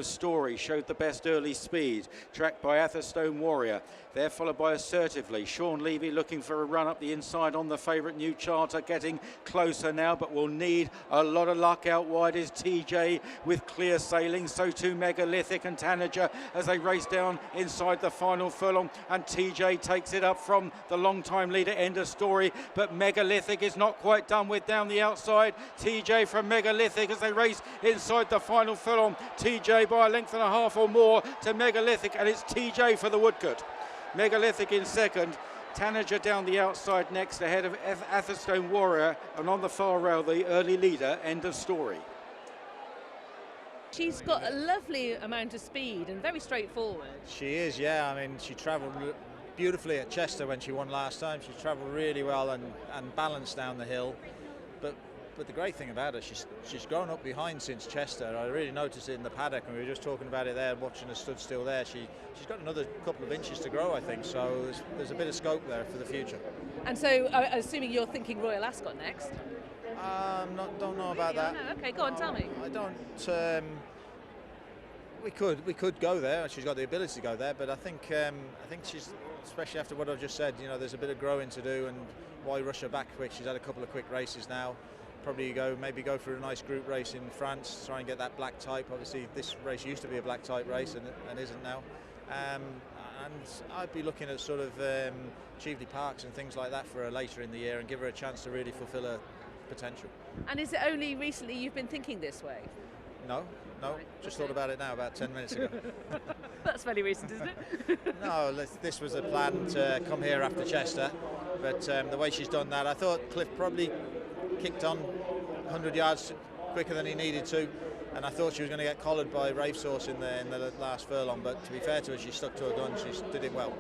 of Story showed the best early speed, tracked by Atherstone Warrior. They're followed by Assertively. Sean Levy looking for a run up the inside on the favourite New Charter, getting closer now, but will need a lot of luck. Out wide is TJ with Clear Sailing, so too Megalithic and Tanager as they race down inside the final furlong, and TJ takes it up from the long-time leader End of Story, but Megalithic is not quite done with down the outside. TJ from Megalithic as they race inside the final furlong. TJ by a length and a half or more to Megalithic, and it's TJ for the Woodcote. Megalithic in second, Tanager down the outside next, ahead of Atherstone Warrior, and on the far rail the early leader End of Story. She's got a lovely amount of speed and very straightforward. She is, yeah. I mean, she travelled beautifully at Chester when she won last time. She travelled really well and balanced down the hill. But the great thing about her, she's grown up behind since Chester. I really noticed it in the paddock, and we were just talking about it there, watching her stood still there. She's got another couple of inches to grow, I think, so there's a bit of scope there for the future. And so, assuming you're thinking Royal Ascot next? Don't know about that. No, okay, go on, tell me. I don't. We could go there. She's got the ability to go there, but I think she's, especially after what I've just said, you know, there's a bit of growing to do, and why rush her back quick? She's had a couple of quick races now. Probably maybe go for a nice group race in France, try and get that black type. Obviously, this race used to be a black type race and isn't now. And I'd be looking at sort of Cheveley Parks and things like that for her later in the year and give her a chance to really fulfil her potential. And is it only recently you've been thinking this way? No, just thought about it now, about 10 minutes ago. That's fairly recent, isn't it? No, this was a plan to come here after Chester, but the way she's done that, I thought Cliff probably kicked on 100 yards quicker than he needed to, and I thought she was going to get collared by Racecourses in the last furlong, but to be fair to her, she stuck to her gun. She did it well.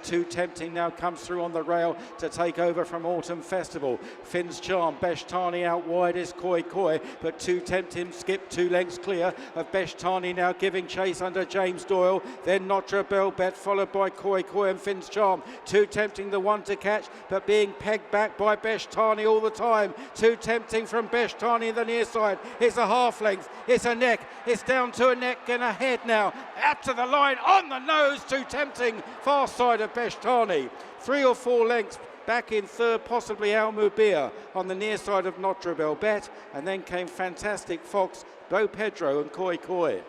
Too Tempting now comes through on the rail to take over from Autumn Festival. Finn's Charm, Beshtani out wide is Koi Koi, but Too Tempting skipped 2 lengths clear of Beshtani, now giving chase under James Doyle. Then Notre Belle Bet followed by Koi Koi and Finn's Charm. Too Tempting the one to catch, but being pegged back by Beshtani all the time. Too Tempting from Beshtani in the near side. It's a half length, it's a neck, it's down to a neck and a head now. Out to the line, on the nose, Too Tempting, far side of Beshtani. 3 or 4 lengths back in third, possibly Al Mubir on the near side of Notre Belle Bet, and then came Fantastic Fox, Bo Pedro and Koi Koi.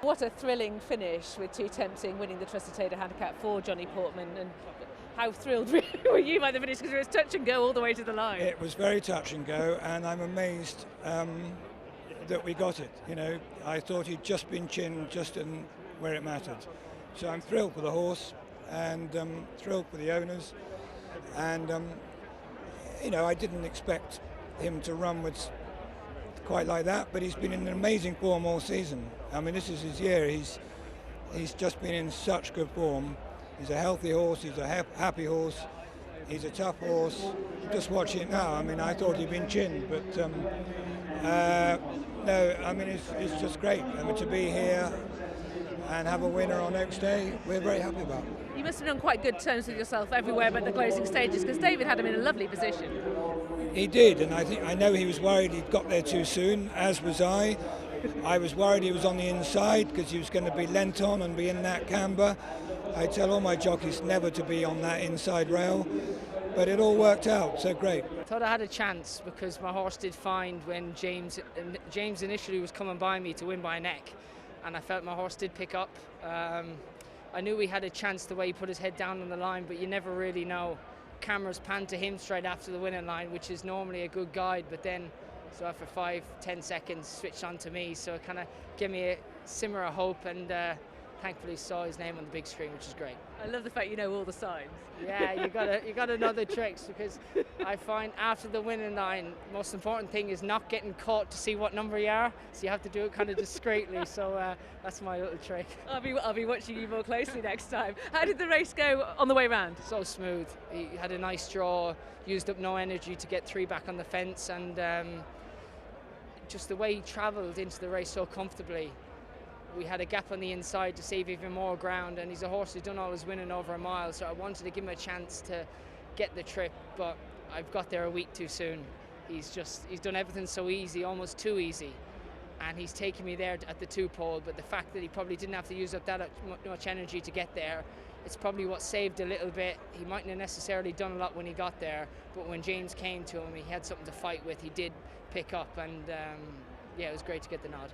What a thrilling finish with Too Tempting winning the Trustatrader Handicap for Johnny Portman, and how thrilled were you by the finish, because it was touch and go all the way to the line? It was very touch and go, and I'm amazed that we got it. You know, I thought he'd just been chinned just in where it mattered. So I'm thrilled for the horse, and thrilled for the owners, and you know, I didn't expect him to run with quite like that, but he's been in an amazing form all season. I mean, this is his year. He's just been in such good form. He's a healthy horse, he's a happy horse, he's a tough horse. Just watch it now. I mean, I thought he'd been chinned, but no, I mean, it's just great. I mean, to be here and have a winner on Oaks Day, we're very happy about it. You must have been on quite good terms with yourself everywhere but the closing stages, because David had him in a lovely position. He did, and I know he was worried he'd got there too soon, as was I. I was worried he was on the inside because he was going to be lent on and be in that camber. I tell all my jockeys never to be on that inside rail, but it all worked out, so great. I thought I had a chance because my horse did find when James initially was coming by me to win by a neck, and I felt my horse did pick up. I knew he had a chance the way he put his head down on the line, but you never really know. Cameras panned to him straight after the winning line, which is normally a good guide, but then so after 5-10 seconds switched on to me, so it kind of gave me a simmer of hope, and thankfully saw his name on the big screen, which is great. I love the fact you know all the signs. Yeah, you got to know the tricks, because I find after the winning line, most important thing is not getting caught to see what number you are, so you have to do it kind of discreetly, so that's my little trick. I'll be watching you more closely next time. How did the race go on the way round? So smooth. He had a nice draw, used up no energy to get 3 back on the fence, and just the way he travelled into the race so comfortably. We had a gap on the inside to save even more ground, and he's a horse who's done all his winning over a mile, so I wanted to give him a chance to get the trip, but I've got there a week too soon. He's done everything so easy, almost too easy. And he's taken me there at the 2-pole, but the fact that he probably didn't have to use up that much energy to get there, it's probably what saved a little bit. He mightn't have necessarily done a lot when he got there, but when James came to him, he had something to fight with. He did pick up, and yeah, it was great to get the nod.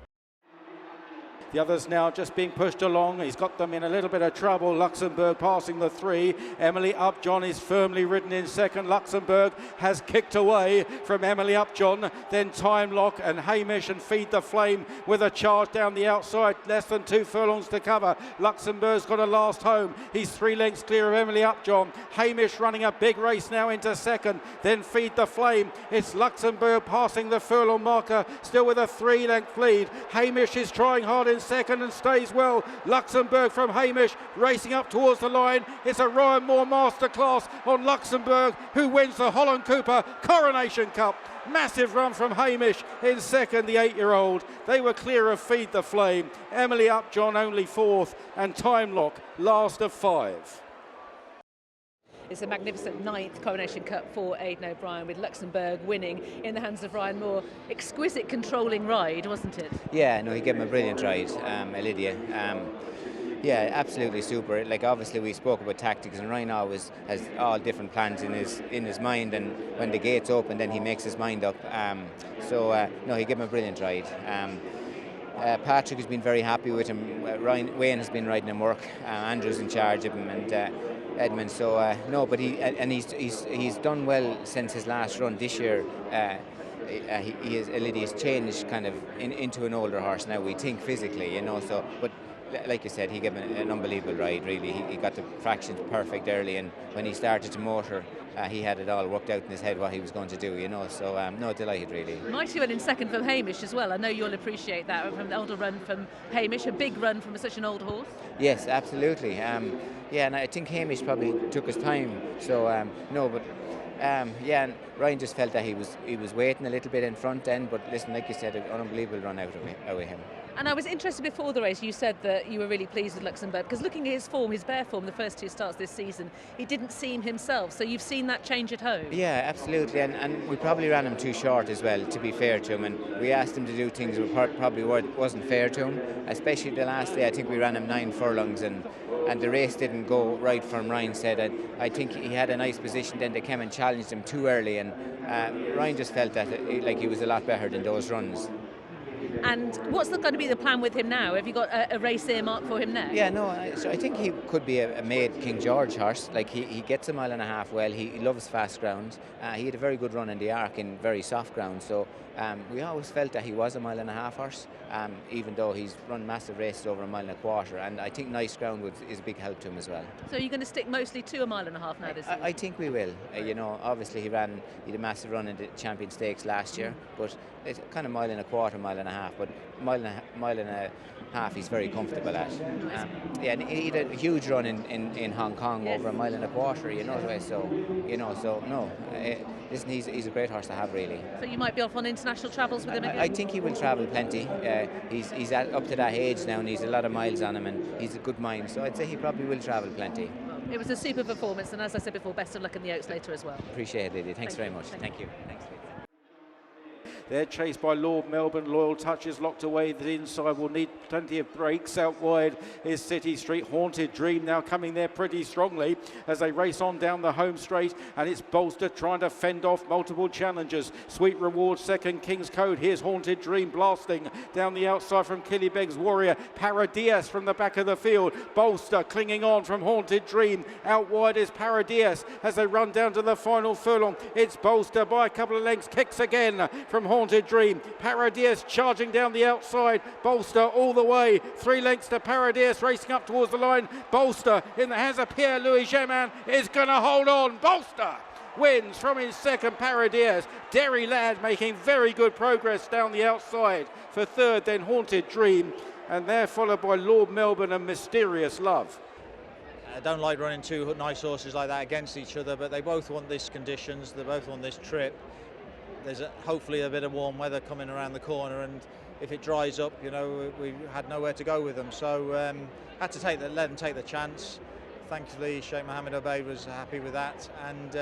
The others now just being pushed along. He's got them in a little bit of trouble. Luxembourg passing the 3. Emily Upjohn is firmly ridden in second. Luxembourg has kicked away from Emily Upjohn. Then Time Lock and Hamish and Feed the Flame with a charge down the outside. Less than 2 furlongs to cover. Luxembourg's got a last home. He's 3 lengths clear of Emily Upjohn. Hamish running a big race now into second. Then Feed the Flame. It's Luxembourg passing the furlong marker, still with a 3-length lead. Hamish is trying hard in second and stays well. Luxembourg from Hamish racing up towards the line. It's a Ryan Moore masterclass on Luxembourg, who wins the Holland Cooper Coronation Cup. Massive run from Hamish in second, the 8-year-old. They were clear of Feed the Flame. Emily Upjohn only 4th, and Time Lock last of 5. It's a magnificent 9th Coronation Cup for Aidan O'Brien, with Luxembourg winning in the hands of Ryan Moore. Exquisite controlling ride, wasn't it? Yeah, no, he gave him a brilliant ride, Ezeliya. Yeah, absolutely super. Like, obviously we spoke about tactics, and Ryan always has all different plans in his mind, and when the gates open, then he makes his mind up. No, he gave him a brilliant ride. Patrick has been very happy with him. Wayne has been riding him work. Andrew's in charge of him, and Edmund. So no, but he's done well since his last run this year. Ezeliya has changed kind of into an older horse now, we think, physically, you know. So, but like you said, he gave an unbelievable ride. Really, he got the fractions perfect early, and when he started to motor, he had it all worked out in his head what he was going to do, you know. So no, delighted really. Mighty well in second from Hamish as well. I know you'll appreciate that, from the older run from Hamish, a big run from such an old horse. Yes, absolutely. Yeah, and I think Hamish probably took his time. So no, but yeah, and Ryan just felt that he was waiting a little bit in front end. But listen, like you said, an unbelievable run out of him. And I was interested before the race, you said that you were really pleased with Luxembourg, because looking at his form, his bare form, the first 2 starts this season, he didn't seem himself. So you've seen that change at home? Yeah, absolutely. And we probably ran him too short as well, to be fair to him. And we asked him to do things that probably wasn't fair to him, especially the last day. I think we ran him 9 furlongs, and the race didn't go right from Ryan said. And I think he had a nice position, then they came and challenged him too early, and Ryan just felt that he was a lot better than those runs. And what's going to be the plan with him now? Have you got a race earmarked for him next? Yeah, no, so I think he could be a made King George horse. Like, he gets 1.5 miles well. He loves fast ground. He had a very good run in the Arc in very soft ground. So we always felt that he was 1.5 miles horse, even though he's run massive races over 1.25 miles. And I think nice ground is a big help to him as well. So you're going to stick mostly to 1.5 miles now this season? I think we will. You know, obviously he had a massive run in the Champion Stakes last year, but it's kind of 1.25 miles, 1.5 miles, but 1.5 miles he's very comfortable at. Yeah, and he had a huge run in Hong Kong, yes, over 1.25 miles, you know. So no, listen, he's a great horse to have, really. So you might be off on international travels with him again? I think he will travel plenty. He's up to that age now, and he's a lot of miles on him, and he's a good mind. So I'd say he probably will travel plenty. It was a super performance, and as I said before, best of luck in the Oaks later as well. Appreciate it, Lily. Thanks very much. Thank you. Thanks. They're chased by Lord Melbourne. Loyal Touch is locked away. The inside will need plenty of breaks. Out wide is City Street. Haunted Dream now coming there pretty strongly as they race on down the home straight, and it's Bolster trying to fend off multiple challengers. Sweet Reward second, King's Code. Here's Haunted Dream blasting down the outside from Killybegg's Warrior. Paradias from the back of the field. Bolster clinging on from Haunted Dream. Out wide is Paradias as they run down to the final furlong. It's Bolster by a couple of lengths. Kicks again from Haunted Dream. Paradias charging down the outside. Bolster all the way. 3 lengths to Paradias racing up towards the line. Bolster in the hands of Pierre-Louis Germain is going to hold on. Bolster wins from his second. Paradias. Derry Lad making very good progress down the outside for third, then Haunted Dream, and they're followed by Lord Melbourne and Mysterious Love. I don't like running 2 nice horses like that against each other, but they both want these conditions, they both want this trip. There's hopefully a bit of warm weather coming around the corner, and if it dries up, you know, we had nowhere to go with them. So had to let them take the chance. Thankfully, Sheikh Mohammed Obeid was happy with that, and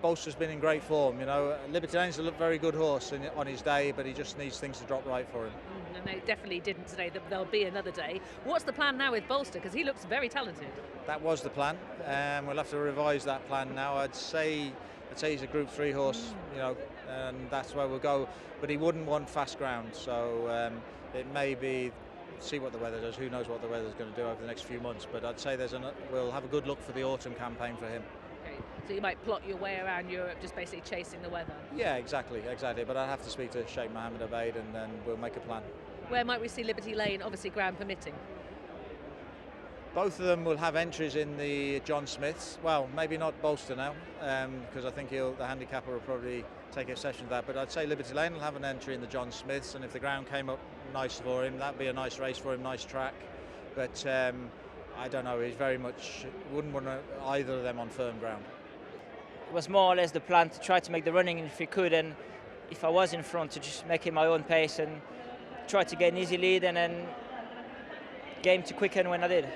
Bolster's been in great form. You know, Liberty Lane's a very good horse on his day, but he just needs things to drop right for him. And they definitely didn't today. There'll be another day. What's the plan now with Bolster? Because he looks very talented. That was the plan. We'll have to revise that plan now. I'd say he's a Group 3 horse, you know, and that's where we'll go. But he wouldn't want fast ground, so it may be. See what the weather does. Who knows what the weather's going to do over the next few months? But I'd say we'll have a good look for the autumn campaign for him. Okay. So you might plot your way around Europe, just basically chasing the weather. Yeah, exactly. But I'd have to speak to Sheikh Mohammed Obeid, and then we'll make a plan. Where might we see Liberty Lane? Obviously, ground permitting. Both of them will have entries in the John Smiths. Well, maybe not Bolster now, because I think the handicapper will probably take exception to that. But I'd say Liberty Lane will have an entry in the John Smiths, and if the ground came up nice for him, that'd be a nice race for him, nice track. But I don't know. He's very much wouldn't want either of them on firm ground. It was more or less the plan to try to make the running if we could, and if I was in front, to just make it my own pace and try to get an easy lead, and then game to quicken when I did.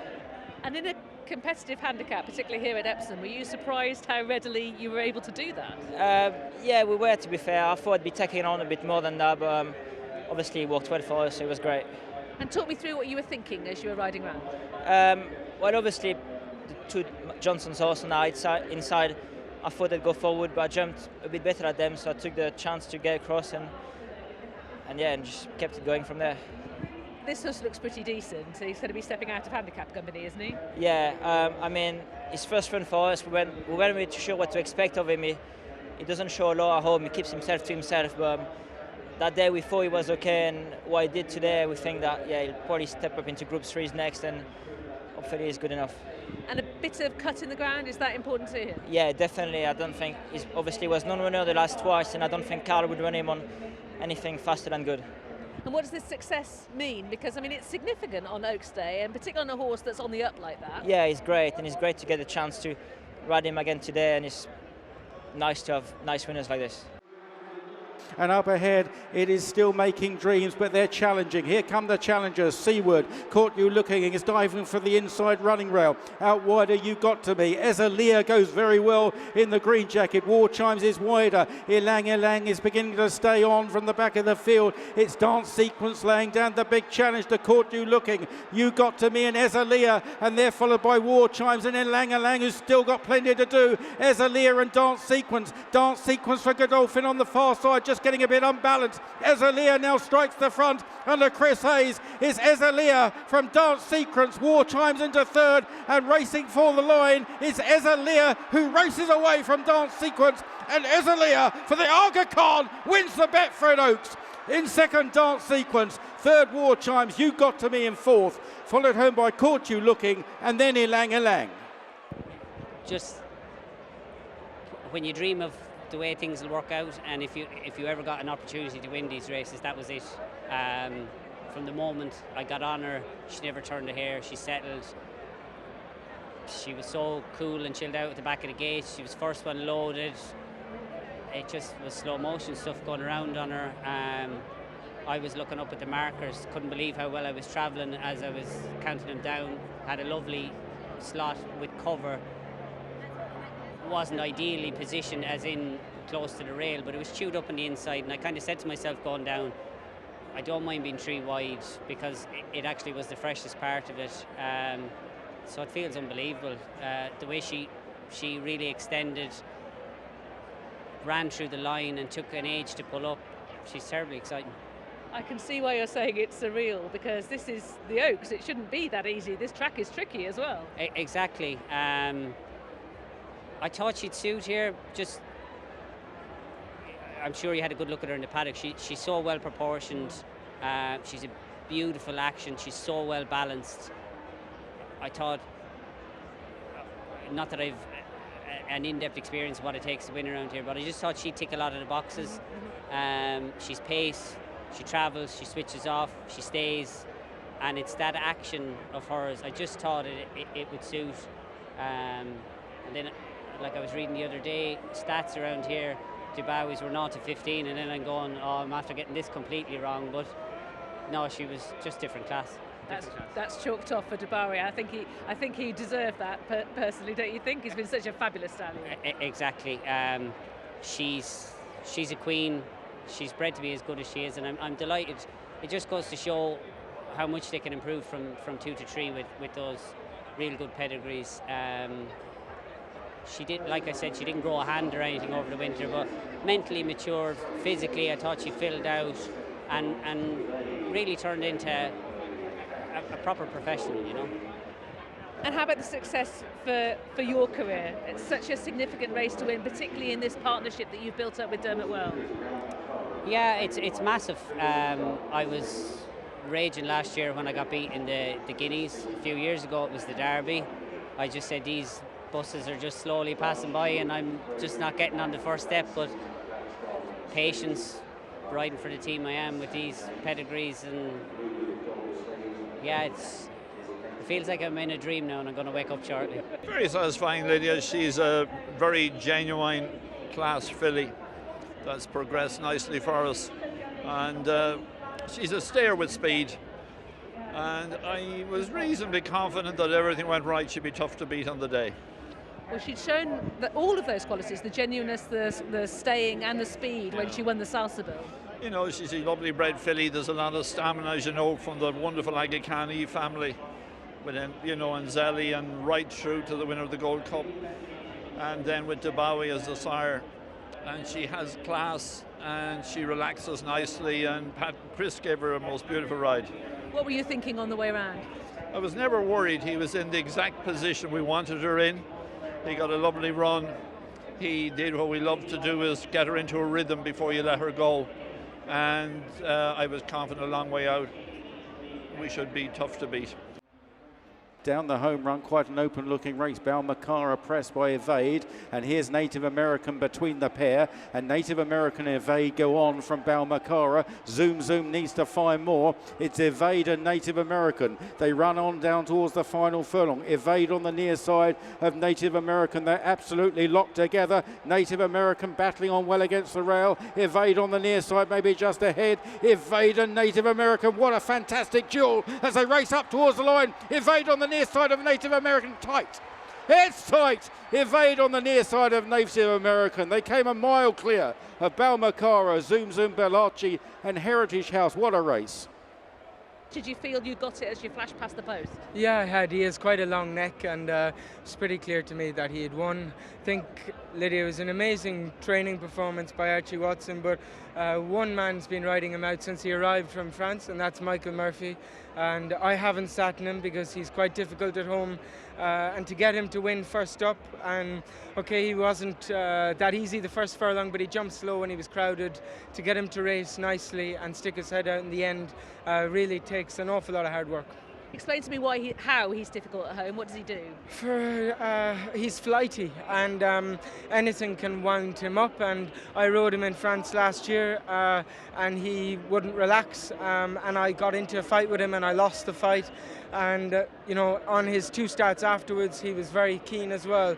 And in a competitive handicap, particularly here at Epsom, were you surprised how readily you were able to do that? Yeah, we were, to be fair. I thought I'd be taking on a bit more than that, but obviously it worked well for us, so it was great. And talk me through what you were thinking as you were riding around. Well, obviously, the two Johnson's horse and I inside, I thought they'd go forward, but I jumped a bit better at them, so I took the chance to get across and just kept it going from there. This horse looks pretty decent. So he's going to be stepping out of handicap company, isn't he? Yeah, I mean, his first run for us, we weren't really sure what to expect of him. He doesn't show a lot at home. He keeps himself to himself. But that day we thought he was okay, and what he did today, we think that he'll probably step up into Group 3s next, and hopefully he's good enough. And a bit of cut in the ground, is that important to him? Yeah, definitely. I don't think he obviously was non-runner the last twice, and I don't think Carl would run him on anything faster than good. And what does this success mean? Because, I mean, it's significant on Oaks Day, and particularly on a horse that's on the up like that. Yeah, he's great, and it's great to get a chance to ride him again today, and it's nice to have nice winners like this. And up ahead, it is still making dreams, but they're challenging. Here come the challengers. Seaward, caught you looking, and is diving for the inside running rail. Out wider, You Got To Me. Ezeliya goes very well in the green jacket. War Chimes is wider. Ilang is beginning to stay on from the back of the field. It's Dance Sequence laying down the big challenge to Caught You Looking. You Got To Me and Ezeliya, and they're followed by War Chimes and Ilang, who's still got plenty to do. Ezeliya and Dance Sequence. Dance Sequence for Godolphin on the far side, just getting a bit unbalanced. Ezeliya now strikes the front under Chris Hayes. It's Ezeliya from Dance Sequence. War Chimes into third, and racing for the line is Ezeliya, who races away from Dance Sequence, and Ezeliya for the Aga Khan wins the Betfred Oaks. In second, Dance Sequence. Third, War Chimes. You Got To Me in fourth, followed home by Caught You Looking, and then Ilang. Just when you dream of the way things will work out, and if you ever got an opportunity to win these races, that was it. From the moment I got on her, she never turned a hair. She settled. She was so cool and chilled out at the back of the gate. She was first one loaded. It just was slow motion stuff going around on her. I was looking up at the markers, couldn't believe how well I was travelling as I was counting them down. Had a lovely slot with cover. Wasn't ideally positioned as in close to the rail, but it was chewed up on the inside, and I kind of said to myself going down, I don't mind being 3 wide, because it actually was the freshest part of it. So it feels unbelievable. The way she really extended, ran through the line and took an age to pull up. She's terribly exciting. I can see why you're saying it's surreal, because this is the Oaks. It shouldn't be that easy. This track is tricky as well. Exactly. I thought she'd suit here. I'm sure you had a good look at her in the paddock. She's so well proportioned. She's a beautiful action. She's so well balanced. I thought, not that I've an in-depth experience of what it takes to win around here, but I just thought she'd tick a lot of the boxes. She's pace, she travels, she switches off, she stays, and it's that action of hers. I just thought it would suit. And then, like I was reading the other day, stats around here, Dubawis were 0 to 15, and then I'm going, oh, I'm after getting this completely wrong. But no, she was just different class. That's chalked off for Derby. I think he deserved that personally, don't you think? He's been such a fabulous stallion. Exactly. She's a queen. She's bred to be as good as she is, and I'm delighted. It just goes to show how much they can improve from 2 to 3 with those real good pedigrees. She did, like I said, she didn't grow a hand or anything over the winter, but mentally matured, physically I thought she filled out and really turned into a proper professional, you know. And how about the success for your career? It's such a significant race to win, particularly in this partnership that you've built up with Dermot Well. Yeah, it's massive. I was raging last year when I got beat in the Guineas. A few years ago it was the Derby. I just said these buses are just slowly passing by and I'm just not getting on the first step, but patience, riding for the team I am with these pedigrees, and yeah, it feels like I'm in a dream now and I'm going to wake up shortly. Very satisfying, Lydia. She's a very genuine class filly that's progressed nicely for us, and she's a stayer with speed, and I was reasonably confident that everything went right. She'd be tough to beat on the day. Well, she'd shown that all of those qualities, the genuineness, the staying and the speed when she won the Salsabille. You know, she's a lovely bred filly. There's a lot of stamina, as you know, from the wonderful Agicani family, with, you know, Ezeliya and right through to the winner of the Gold Cup, and then with Derby as the sire. And she has class and she relaxes nicely, and Chris gave her a most beautiful ride. What were you thinking on the way around? I was never worried. He was in the exact position we wanted her in. He got a lovely run. He did what we love to do, is get her into a rhythm before you let her go. And I was confident a long way out we should be tough to beat. Down the home run, quite an open looking race. Balmacara pressed by Evade, and here's Native American between the pair, and Native American and Evade go on from Balmacara. Zoom needs to find more. It's Evade and Native American. They run on down towards the final furlong. Evade on the near side of Native American. They're absolutely locked together. Native American battling on well against the rail. Evade on the near side, maybe just ahead. Evade and Native American. What a fantastic duel as they race up towards the line. Evade on the near side of Native American, tight. It's tight. Evade on the near side of Native American. They came a mile clear of Balmacara, Zoom, Bellacci and Heritage House. What a race. Did you feel you got it as you flashed past the post? Yeah, I had. He has quite a long neck, and it's pretty clear to me that he had won. I think, Lydia, it was an amazing training performance by Archie Watson, but one man's been riding him out since he arrived from France, and that's Michael Murphy. And I haven't sat in him because he's quite difficult at home. And to get him to win first up, and okay, he wasn't that easy the first furlong, but he jumped slow when he was crowded. To get him to race nicely and stick his head out in the end really takes an awful lot of hard work. Explain to me how he's difficult at home. What does he do? He's flighty, and anything can wound him up. And I rode him in France last year, and he wouldn't relax. And I got into a fight with him, and I lost the fight. And you know, on his 2 starts afterwards, he was very keen as well.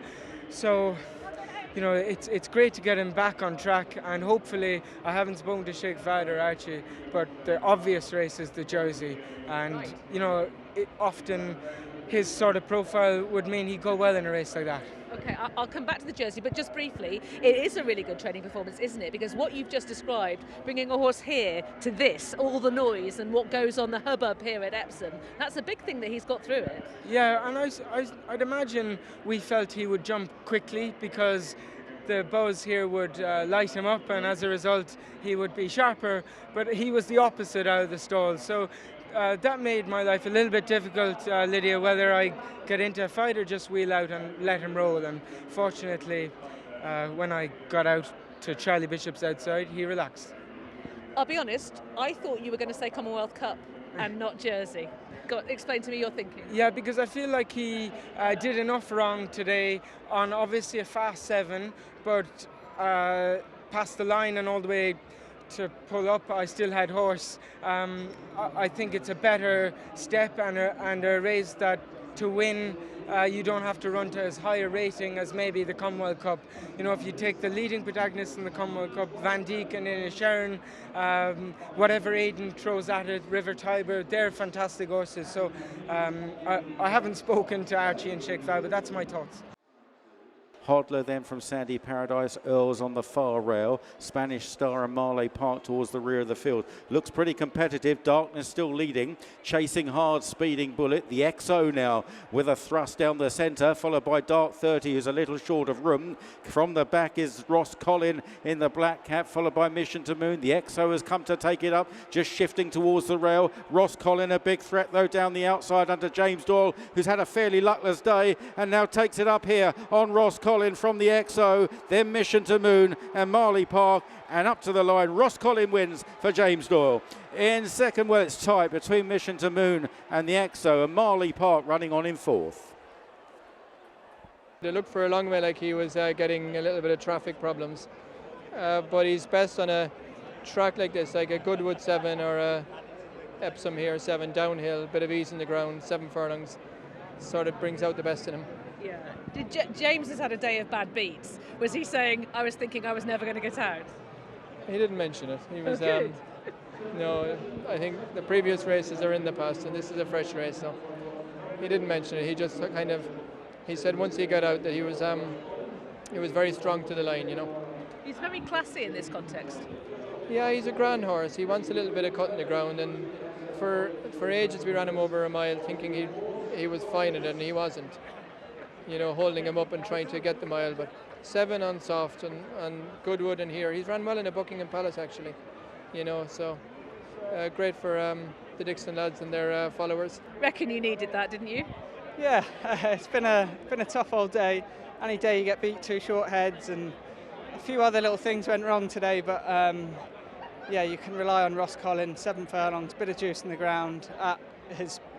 So, you know, it's great to get him back on track, and hopefully, I haven't spoken to Sheikh Fahd or Archie, but the obvious race is the Jersey, and right. You know, often his sort of profile would mean he'd go well in a race like that. Okay, I'll come back to the Jersey, but just briefly, it is a really good training performance, isn't it? Because what you've just described, bringing a horse here to this, all the noise and what goes on, the hubbub here at Epsom, that's a big thing that he's got through it. Yeah, and I'd imagine we felt he would jump quickly because the buzz here would light him up, and as a result he would be sharper, but he was the opposite out of the stall. So that made my life a little bit difficult, Lydia, whether I get into a fight or just wheel out and let him roll. And fortunately, when I got out to Charlie Bishop's outside, he relaxed. I'll be honest, I thought you were going to say Commonwealth Cup and not Jersey. Explain to me your thinking. Yeah, because I feel like he did enough wrong today on obviously a fast 7, but past the line and all the way to pull up, I still had horse. I think it's a better step and a race that to win, you don't have to run to as high a rating as maybe the Commonwealth Cup. You know, if you take the leading protagonists in the Commonwealth Cup, Van Dijk and Inisharan, whatever Aiden throws at it, River Tiber, they're fantastic horses. So I haven't spoken to Archie and Sheikh Fal, but that's my thoughts. Hodler then from Sandy Paradise, Earls on the far rail, Spanish Star and Marley Park towards the rear of the field. Looks pretty competitive, Darkness still leading, chasing hard, Speeding Bullet. The XO now with a thrust down the centre, followed by Dark 30 who's a little short of room. From the back is Ross Collin in the black cap, followed by Mission to Moon. The XO has come to take it up, just shifting towards the rail. Ross Collin a big threat though down the outside under James Doyle, who's had a fairly luckless day and now takes it up here on Ross Collin from the XO, then Mission to Moon and Marley Park, and up to the line. Ross Collin wins for James Doyle. In second, well, it's tight between Mission to Moon and the XO, and Marley Park running on in fourth. They looked for a long way like he was getting a little bit of traffic problems, but he's best on a track like this, like a Goodwood 7 or a Epsom here 7 downhill, bit of ease in the ground, 7 furlongs, sort of brings out the best in him. Yeah. James has had a day of bad beats. Was he saying, I was thinking I was never going to get out? He didn't mention it. He was, good. no, I think the previous races are in the past and this is a fresh race, so he didn't mention it. He just kind of, he said once he got out that he was very strong to the line, you know. He's very classy in this context. Yeah, he's a grand horse. He wants a little bit of cut in the ground, and for ages we ran him over a mile thinking he was fine at it, and he wasn't. You know, holding him up and trying to get the mile, but 7 on soft and Goodwood in here. He's ran well in a Buckingham Palace actually, you know, so great for the Dixon lads and their followers. Reckon you needed that, didn't you? Yeah, it's been a tough old day. Any day you get beat 2 short heads, and a few other little things went wrong today, but yeah, you can rely on Ross Collin, 7 furlongs, bit of juice in the ground at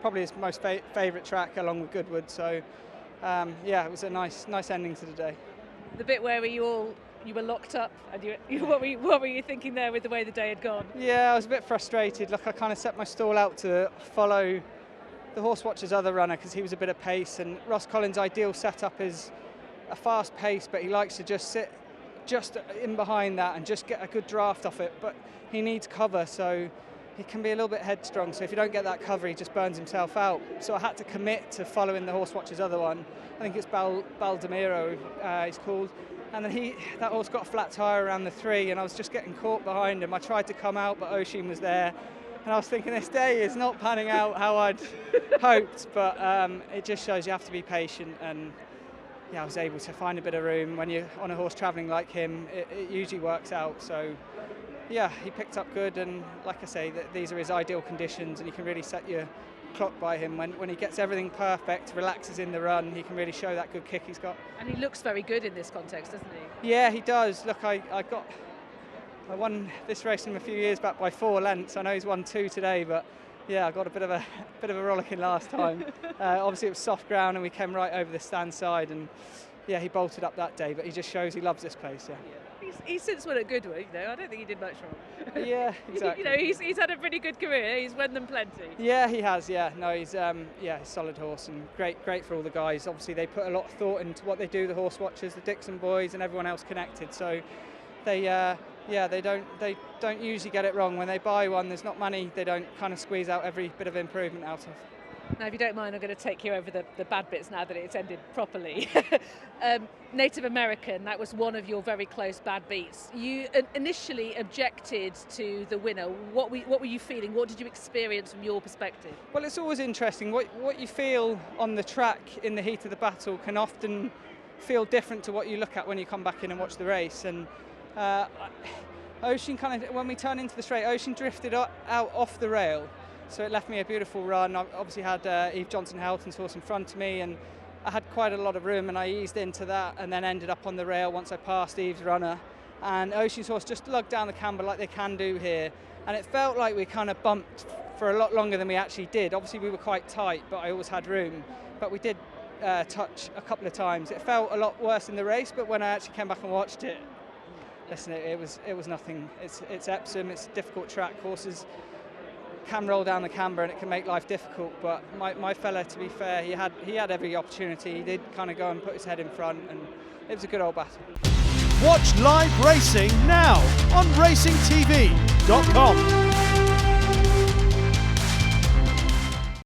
probably his most favourite track along with Goodwood, so yeah, it was a nice ending to the day. The bit where you were locked up, and what were you thinking there with the way the day had gone? Yeah, I was a bit frustrated. Look, I kind of set my stall out to follow the Horsewatcher's other runner because he was a bit of pace, and Ross Collins' ideal setup is a fast pace, but he likes to just sit just in behind that and just get a good draft off it, but he needs cover, so he can be a little bit headstrong, so if you don't get that cover, he just burns himself out. So I had to commit to following the Horsewatcher's other one. I think it's Baldemiro, he's called. And then that horse got a flat tyre around the 3, and I was just getting caught behind him. I tried to come out, but Oshin was there. And I was thinking, this day is not panning out how I'd hoped, but it just shows you have to be patient. And yeah, I was able to find a bit of room. When you're on a horse travelling like him, it usually works out. So yeah, he picked up good, and like I say, these are his ideal conditions, and you can really set your clock by him. When he gets everything perfect, relaxes in the run, he can really show that good kick he's got. And he looks very good in this context, doesn't he? Yeah, he does. Look, I won this race him a few years back by 4 lengths. I know he's won 2 today, but yeah, I got a bit of a rollicking last time. Obviously it was soft ground and we came right over the stand side, and yeah, he bolted up that day, but he just shows he loves this place. Yeah. He's since won at Goodwood, you know. I don't think he did much wrong. Yeah, exactly. You know, he's had a pretty good career. He's won them plenty. Yeah, he has. Yeah, no, he's a solid horse, and great for all the guys. Obviously, they put a lot of thought into what they do. The horse watchers, the Dixon boys, and everyone else connected. So they don't usually get it wrong. When they buy one, there's not many they don't kind of squeeze out every bit of improvement out of. Now, if you don't mind, I'm going to take you over the bad bits now that it's ended properly. Native American, that was one of your very close bad beats. You initially objected to the winner. What were you feeling? What did you experience from your perspective? Well, it's always interesting. What you feel on the track in the heat of the battle can often feel different to what you look at when you come back in and watch the race. And Ocean kind of, when we turned into the straight, Ocean drifted out off the rail. So it left me a beautiful run. I obviously had Eve Johnson-Helton's horse in front of me, and I had quite a lot of room, and I eased into that and then ended up on the rail once I passed Eve's runner. And Ocean's horse just lugged down the camber like they can do here. And it felt like we kind of bumped for a lot longer than we actually did. Obviously we were quite tight, but I always had room. But we did touch a couple of times. It felt a lot worse in the race, but when I actually came back and watched it, listen, it was nothing. It's Epsom, it's a difficult track. Horses can roll down the camber and it can make life difficult. But my fella, to be fair, he had every opportunity. He did kind of go and put his head in front, and it was a good old battle. Watch live racing now on racingtv.com.